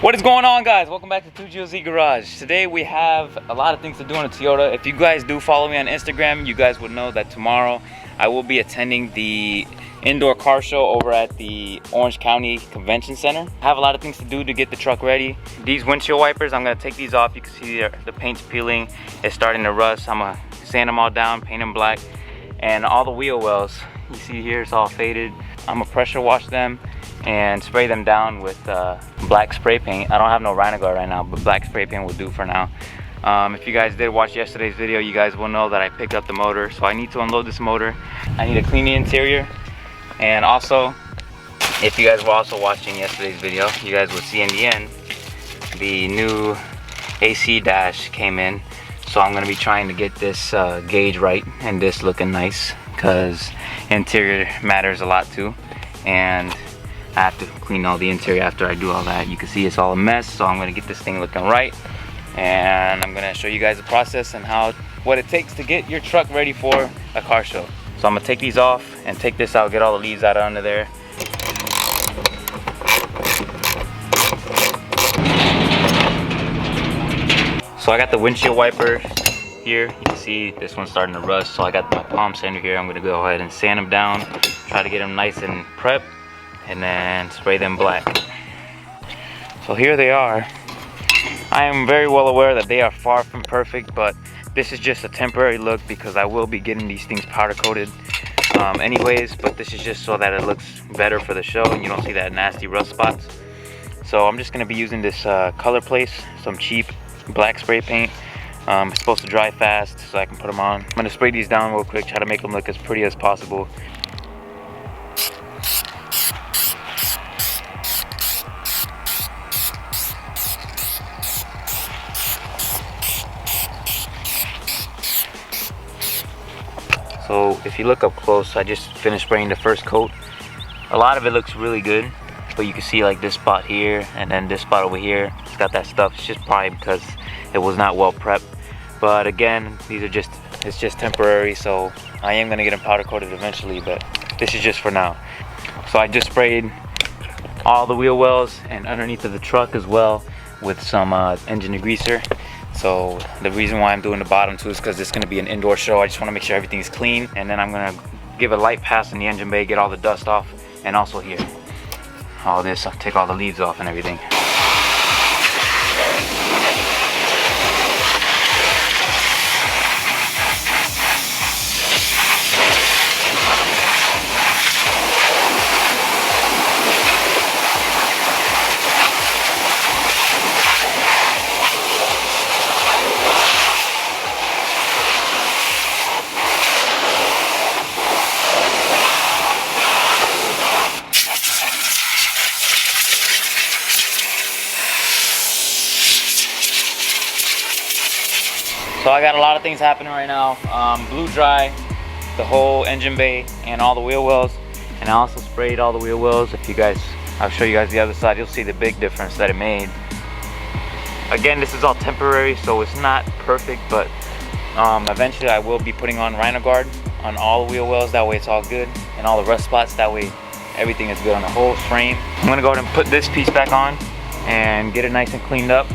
What is going on, guys? Welcome back to 2GOZ Garage. Today we have a lot of things to do on a Toyota. If you guys do follow me on Instagram, you guys would know that tomorrow I will be attending the indoor car show over at the Orange County Convention Center. I have a lot of things to do to get the truck ready. These windshield wipers, I'm gonna take these off. You can see the paint's peeling. It's starting to rust. I'm gonna sand them all down, paint them black. And all the wheel wells, you see here, it's all faded. I'm gonna pressure wash them and spray them down with black spray paint. I don't have no Rhino-Guard right now, but black spray paint will do for now. If you guys did watch yesterday's video, you guys will know that I picked up the motor, so I need to unload this motor. I need to clean the interior, and also, if you guys were also watching yesterday's video, you guys would see in the end, the new AC dash came in, so I'm gonna be trying to get this gauge right and this looking nice, because interior matters a lot too, and I have to clean all the interior after I do all that. You can see it's all a mess, so I'm gonna get this thing looking right, and I'm gonna show you guys the process and what it takes to get your truck ready for a car show. So I'm gonna take these off and take this out, get all the leaves out of under there. So I got the windshield wiper here. You can see this one's starting to rust, so I got my palm sander here. I'm gonna go ahead and sand them down, try to get them nice and prepped, and then spray them black. So here they are. I am very well aware that they are far from perfect, but this is just a temporary look because I will be getting these things powder coated anyways, but this is just so that it looks better for the show and you don't see that nasty rust spots. So I'm just gonna be using this Color Place, some cheap black spray paint. It's supposed to dry fast so I can put them on. I'm gonna spray these down real quick, try to make them look as pretty as possible. So if you look up close, I just finished spraying the first coat. A lot of it looks really good, but you can see like this spot here and then this spot over here, it's got that stuff. It's just probably because it was not well prepped. But again, it's just temporary, so I am gonna get them powder coated eventually, but this is just for now. So I just sprayed all the wheel wells and underneath of the truck as well with some engine degreaser. So the reason why I'm doing the bottom too is because it's going to be an indoor show. I just want to make sure everything's clean, and then I'm going to give a light pass in the engine bay, get all the dust off, and also here, all this, I'll take all the leaves off and everything. So I got a lot of things happening right now. Blew dry the whole engine bay and all the wheel wells, and I also sprayed all the wheel wells. If you guys, I'll show you guys the other side, you'll see the big difference that it made. Again, this is all temporary, so it's not perfect, but eventually I will be putting on Rhino-Guard on all the wheel wells. That way it's all good, and all the rust spots, that way everything is good on the whole frame. I'm gonna go ahead and put this piece back on and get it nice and cleaned up.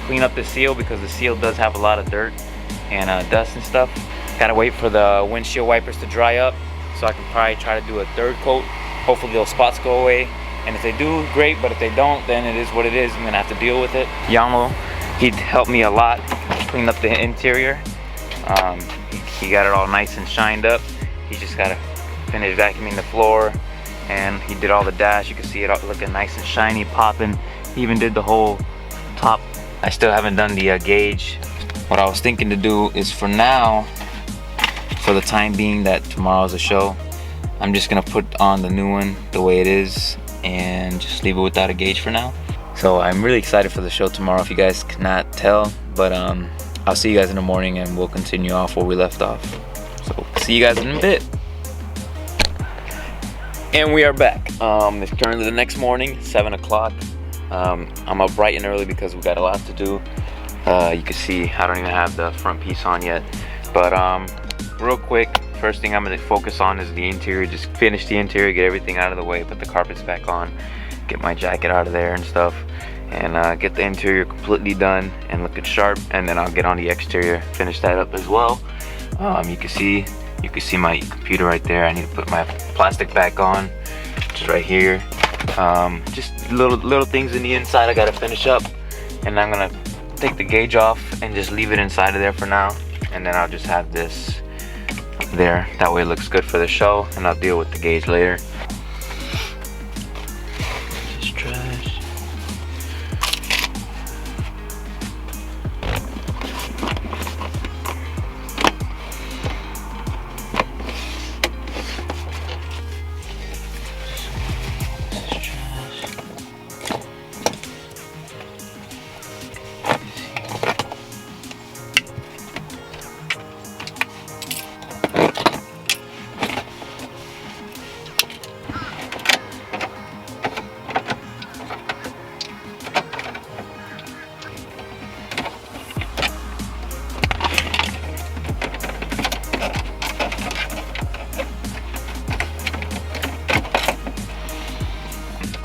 Clean up the seal because the seal does have a lot of dirt and dust and stuff. Gotta wait for the windshield wipers to dry up so I can probably try to do a third coat. Hopefully those spots go away, and if they do, great, but if they don't, then it is what it is. I'm gonna have to deal with it. Yamo, he'd helped me a lot clean up the interior. He got it all nice and shined up. He just gotta finish vacuuming the floor, and he did all the dash. You can see it all looking nice and shiny, popping. He even did the whole top. I still haven't done the gauge. What I was thinking to do is, for now, for the time being that tomorrow's a show, I'm just gonna put on the new one the way it is and just leave it without a gauge for now. So I'm really excited for the show tomorrow, if you guys cannot tell, but I'll see you guys in the morning and we'll continue off where we left off. So see you guys in a bit. And we are back. It's currently the next morning, 7 o'clock. I'm up bright and early because we got a lot to do. You can see I don't even have the front piece on yet, but real quick, first thing I'm going to focus on is the interior. Just finish the interior, get everything out of the way, put the carpets back on, get my jacket out of there and stuff, and get the interior completely done and looking sharp, and then I'll get on the exterior, finish that up as well. You can see my computer right there. I need to put my plastic back on, just right here. Just little things in the inside I gotta finish up, and I'm gonna take the gauge off and just leave it inside of there for now, and then I'll just have this there. That way it looks good for the show, and I'll deal with the gauge later. Just trash.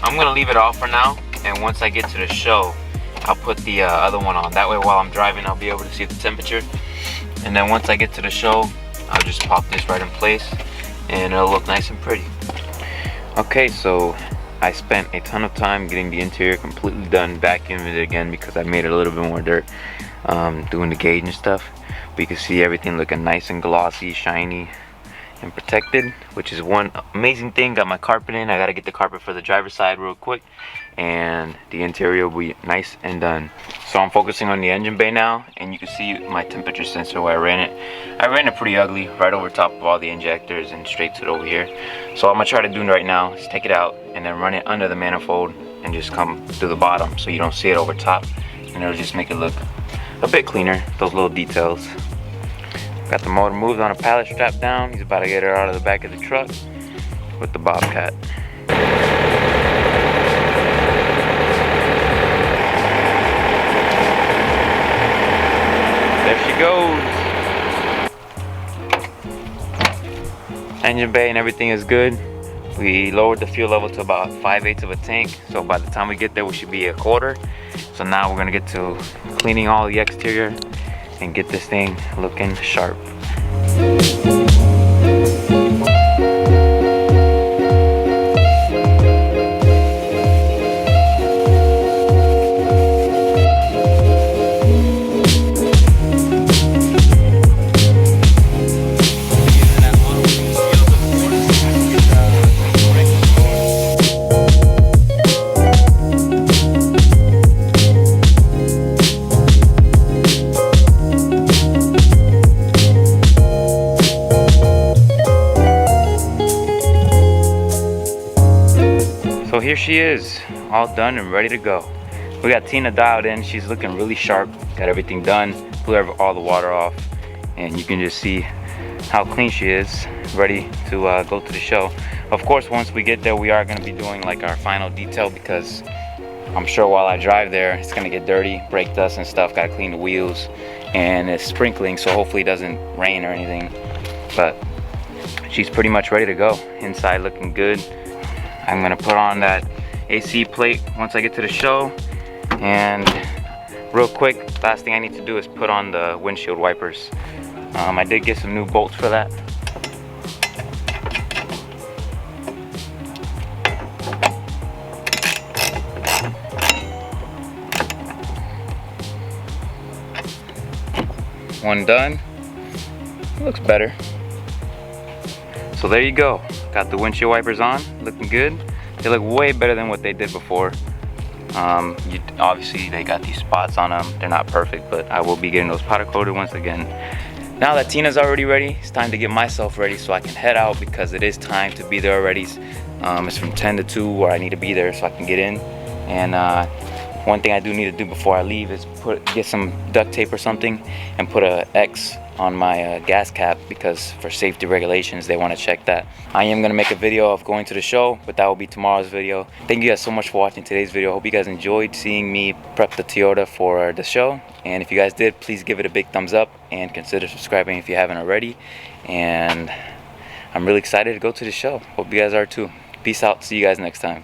I'm gonna leave it off for now, and once I get to the show, I'll put the other one on. That way while I'm driving, I'll be able to see the temperature. And then once I get to the show, I'll just pop this right in place, and it'll look nice and pretty. Okay, so I spent a ton of time getting the interior completely done, vacuuming it again because I made it a little bit more dirt, doing the gauge and stuff. But you can see everything looking nice and glossy, shiny, and protected, which is one amazing thing. Got my carpet in. I gotta get the carpet for the driver's side real quick, and the interior will be nice and done. So I'm focusing on the engine bay now, and you can see my temperature sensor where I ran it. I ran it pretty ugly, right over top of all the injectors and straight to it over here. So what I'm gonna try to do right now is take it out and then run it under the manifold and just come through the bottom so you don't see it over top, and it'll just make it look a bit cleaner, those little details. Got the motor moved on a pallet strap down. He's about to get her out of the back of the truck with the Bobcat. There she goes. Engine bay and everything is good. We lowered the fuel level to about 5/8 of a tank. So by the time we get there, we should be a quarter. So now we're gonna get to cleaning all the exterior and get this thing looking sharp. So here she is, all done and ready to go. We got Tina dialed in. She's looking really sharp. Got everything done. Blew all the water off, and you can just see how clean she is, ready to go to the show. Of course, once we get there, we are going to be doing like our final detail, because I'm sure while I drive there, it's going to get dirty, brake dust and stuff. Got to clean the wheels, and it's sprinkling, so hopefully it doesn't rain or anything. But she's pretty much ready to go. Inside looking good. I'm gonna put on that AC plate once I get to the show, and real quick, last thing I need to do is put on the windshield wipers. I did get some new bolts for that. One done. Looks better. So there you go. Got the windshield wipers on, looking good. They look way better than what they did before. Obviously they got these spots on them. They're not perfect, but I will be getting those powder coated once again. Now that Tina's already ready, it's time to get myself ready so I can head out, because it is time to be there already. It's from 10 to 2 where I need to be there so I can get in. And one thing I do need to do before I leave is get some duct tape or something and put a X on my gas cap, because for safety regulations they want to check that. I am going to make a video of going to the show, but that will be tomorrow's video. Thank you guys so much for watching today's video. Hope you guys enjoyed seeing me prep the Toyota for the show, and if you guys did, please give it a big thumbs up and consider subscribing if you haven't already. And I'm really excited to go to the show. Hope you guys are too. Peace out. See you guys next time.